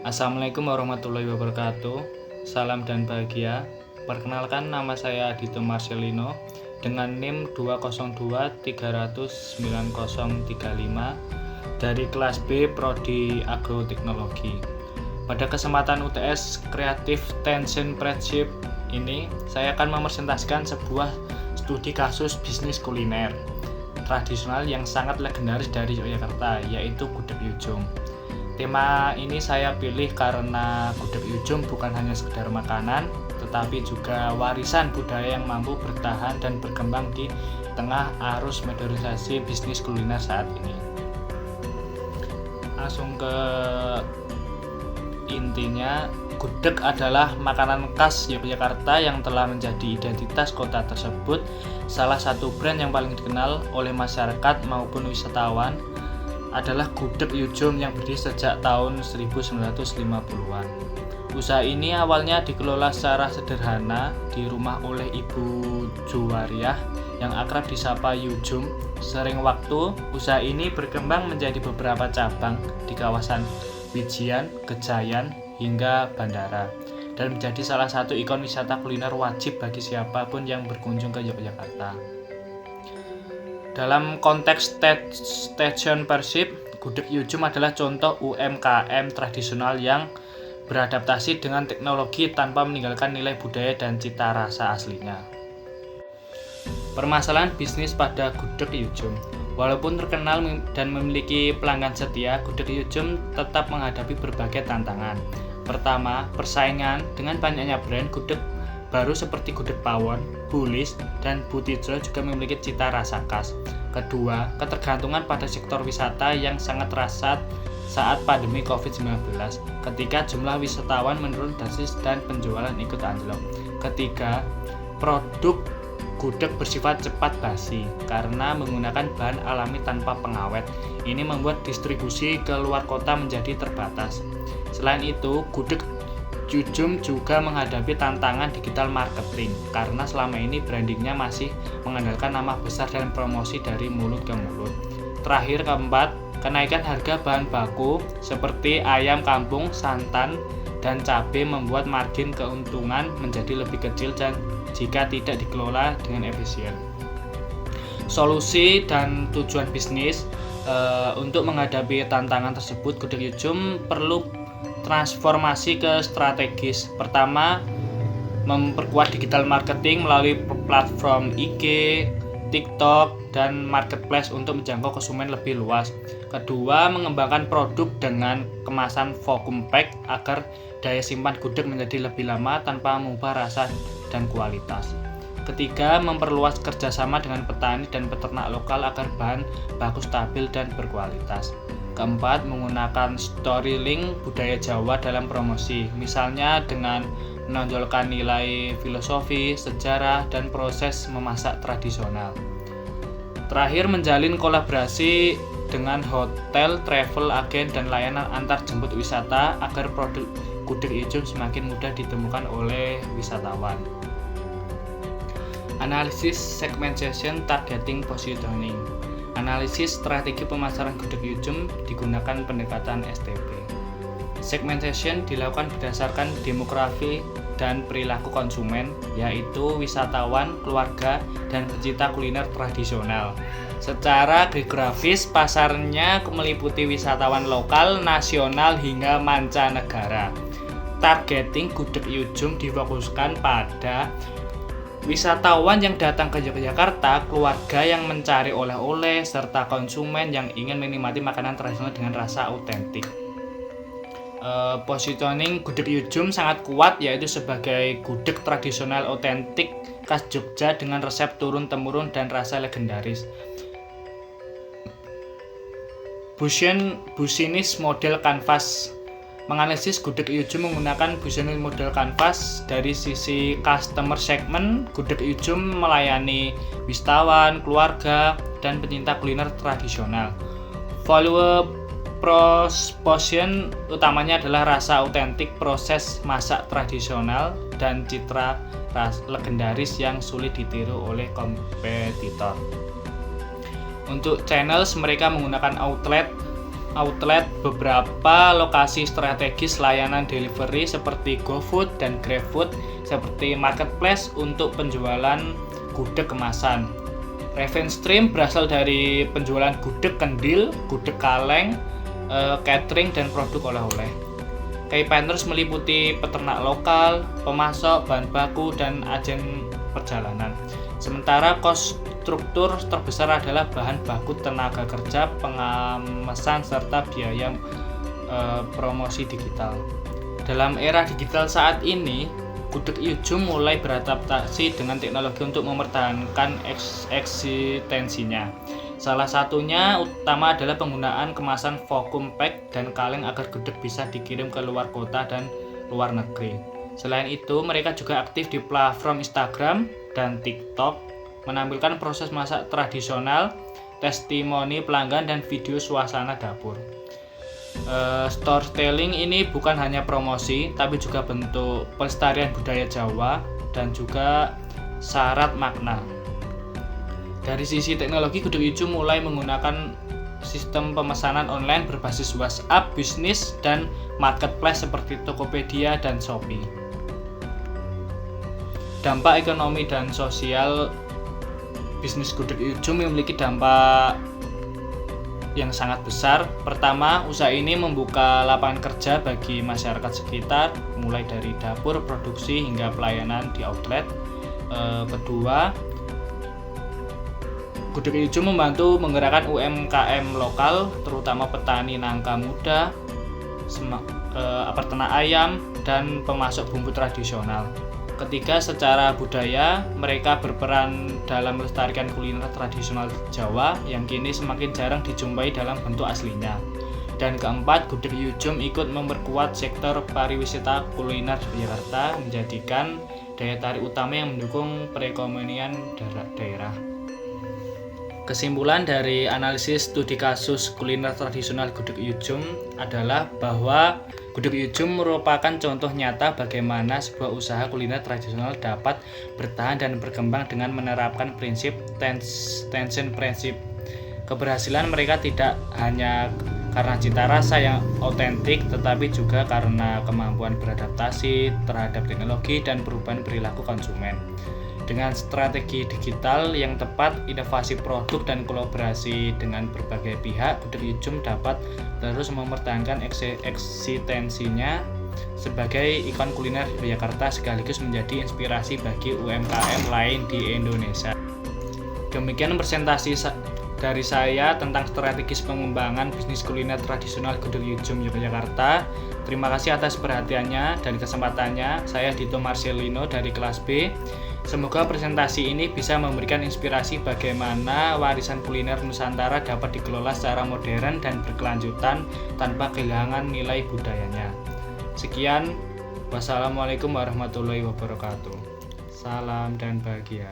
Assalamualaikum warahmatullahi wabarakatuh. Salam dan bahagia. Perkenalkan, nama saya Adito Marcelino dengan NIM 202309035 dari kelas B Prodi Agroteknologi. Pada kesempatan UTS Creative Tension Friendship ini, saya akan mepresentasikan sebuah studi kasus bisnis kuliner tradisional yang sangat legendaris dari Yogyakarta, yaitu Gudeg Yujum. Tema ini saya pilih karena Gudeg Yujum bukan hanya sekedar makanan, tetapi juga warisan budaya yang mampu bertahan dan berkembang di tengah arus modernisasi bisnis kuliner saat ini. Langsung ke intinya, gudeg adalah makanan khas Yogyakarta yang telah menjadi identitas kota tersebut. Salah satu brand yang paling dikenal oleh masyarakat maupun wisatawan adalah Gudeg Yujum yang berdiri sejak tahun 1950-an. Usaha ini awalnya dikelola secara sederhana di rumah oleh Ibu Juwariah yang akrab disapa Yujum. Sering waktu, usaha ini berkembang menjadi beberapa cabang di kawasan Wijian, Gejayan, hingga Bandara, dan menjadi salah satu ikon wisata kuliner wajib bagi siapapun yang berkunjung ke Yogyakarta. Dalam konteks station persib, Gudeg Yujum adalah contoh UMKM tradisional yang beradaptasi dengan teknologi tanpa meninggalkan nilai budaya dan cita rasa aslinya. Permasalahan bisnis pada Gudeg Yujum. Walaupun terkenal dan memiliki pelanggan setia, Gudeg Yujum tetap menghadapi berbagai tantangan. Pertama, persaingan. Dengan banyaknya brand, gudeg baru seperti Gudeg Pawon, Bulis, dan Butijo juga memiliki cita rasa khas. Kedua, ketergantungan pada sektor wisata yang sangat terasa saat pandemi COVID-19, ketika jumlah wisatawan menurun drastis dan penjualan ikut anjlok. Ketiga, produk gudeg bersifat cepat basi karena menggunakan bahan alami tanpa pengawet. Ini membuat distribusi ke luar kota menjadi terbatas. Selain itu, Gudeg Yujum juga menghadapi tantangan digital marketing karena selama ini brandingnya masih mengandalkan nama besar dan promosi dari mulut ke mulut. Terakhir, keempat, kenaikan harga bahan baku seperti ayam kampung, santan, dan cabai membuat margin keuntungan menjadi lebih kecil dan jika tidak dikelola dengan efisien. Solusi dan tujuan bisnis untuk menghadapi tantangan tersebut, Gudeg Yujum perlu transformasi ke strategis. Pertama, memperkuat digital marketing melalui platform IG, TikTok, dan marketplace untuk menjangkau konsumen lebih luas. Kedua, mengembangkan produk dengan kemasan vacuum pack agar daya simpan gudeg menjadi lebih lama tanpa mengubah rasa dan kualitas. Ketiga, memperluas kerjasama dengan petani dan peternak lokal agar bahan baku stabil dan berkualitas. Keempat, menggunakan storytelling budaya Jawa dalam promosi, misalnya dengan menonjolkan nilai filosofi, sejarah, dan proses memasak tradisional. Terakhir, menjalin kolaborasi dengan hotel, travel agen, dan layanan antar jemput wisata agar produk Gudeg Yujum semakin mudah ditemukan oleh wisatawan. Analisis segmentation, targeting, positioning. Analisis strategi pemasaran Gudeg Yujum digunakan pendekatan STP. Segmentation dilakukan berdasarkan demografi dan perilaku konsumen, yaitu wisatawan, keluarga, dan pecinta kuliner tradisional. Secara geografis, pasarnya meliputi wisatawan lokal, nasional, hingga mancanegara. Targeting Gudeg Yujum difokuskan pada wisatawan yang datang ke Yogyakarta, keluarga yang mencari oleh-oleh, serta konsumen yang ingin menikmati makanan tradisional dengan rasa autentik. Positioning Gudeg Yujum sangat kuat, yaitu sebagai gudeg tradisional autentik khas Jogja dengan resep turun-temurun dan rasa legendaris. Business model canvas. Menganalisis Gudeg Yujum menggunakan business model canvas dari sisi customer segment. Gudeg Yujum melayani wisatawan, keluarga, dan pencinta kuliner tradisional. Value proposition utamanya adalah rasa autentik, proses masak tradisional, dan citra legendaris yang sulit ditiru oleh kompetitor. Untuk channels, mereka menggunakan outlet outlet beberapa lokasi strategis layanan delivery seperti GoFood dan GrabFood seperti marketplace untuk penjualan gudeg kemasan. Revenue stream berasal dari penjualan gudeg kendil, gudeg kaleng, catering, dan produk oleh-oleh. Key partners meliputi peternak lokal, pemasok, bahan baku, dan agen perjalanan. Sementara cost struktur terbesar adalah bahan baku, tenaga kerja, pengamesan, serta biaya promosi digital. Dalam era digital saat ini, Gudeg Iyujum mulai beradaptasi dengan teknologi untuk mempertahankan eksistensinya. Salah satunya utama adalah penggunaan kemasan vacuum pack dan kaleng agar gudeg bisa dikirim ke luar kota dan luar negeri. Selain itu, mereka juga aktif di platform Instagram dan TikTok, menampilkan proses masak tradisional, testimoni pelanggan, dan video suasana dapur. Storytelling ini bukan hanya promosi, tapi juga bentuk pelestarian budaya Jawa dan juga syarat makna. Dari sisi teknologi, Gudeg Iyujum mulai menggunakan sistem pemesanan online berbasis WhatsApp, bisnis, dan marketplace seperti Tokopedia dan Shopee. Dampak ekonomi dan sosial bisnis Gudeg Iyujum memiliki dampak yang sangat besar. Pertama, usaha ini membuka lapangan kerja bagi masyarakat sekitar, mulai dari dapur, produksi, hingga pelayanan di outlet. Kedua, Gudeg Iyujum membantu menggerakkan UMKM lokal, terutama petani nangka muda, peternak ayam, dan pemasok bumbu tradisional. Ketiga, secara budaya, mereka berperan dalam melestarikan kuliner tradisional Jawa yang kini semakin jarang dijumpai dalam bentuk aslinya. Dan keempat, Gudeg Iyujum ikut memperkuat sektor pariwisata kuliner Yogyakarta, menjadikan daya tarik utama yang mendukung perekonomian daerah. Kesimpulan dari analisis studi kasus kuliner tradisional Gudeg Iyujum adalah bahwa Gudeg Iyujum merupakan contoh nyata bagaimana sebuah usaha kuliner tradisional dapat bertahan dan berkembang dengan menerapkan prinsip tension prinsip. Keberhasilan mereka tidak hanya karena cita rasa yang otentik, tetapi juga karena kemampuan beradaptasi terhadap teknologi dan perubahan perilaku konsumen. Dengan strategi digital yang tepat, inovasi produk, dan kolaborasi dengan berbagai pihak, Gudeg Iyujum dapat terus mempertahankan eksistensinya sebagai ikon kuliner Yogyakarta sekaligus menjadi inspirasi bagi UMKM lain di Indonesia. Demikian presentasi dari saya tentang strategis pengembangan bisnis kuliner tradisional Gudeg Iyujum Yogyakarta. Terima kasih atas perhatiannya dan kesempatannya. Saya Dito Marcelino dari kelas B. Semoga presentasi ini bisa memberikan inspirasi bagaimana warisan kuliner Nusantara dapat dikelola secara modern dan berkelanjutan tanpa kehilangan nilai budayanya. Sekian, wassalamualaikum warahmatullahi wabarakatuh. Salam dan bahagia.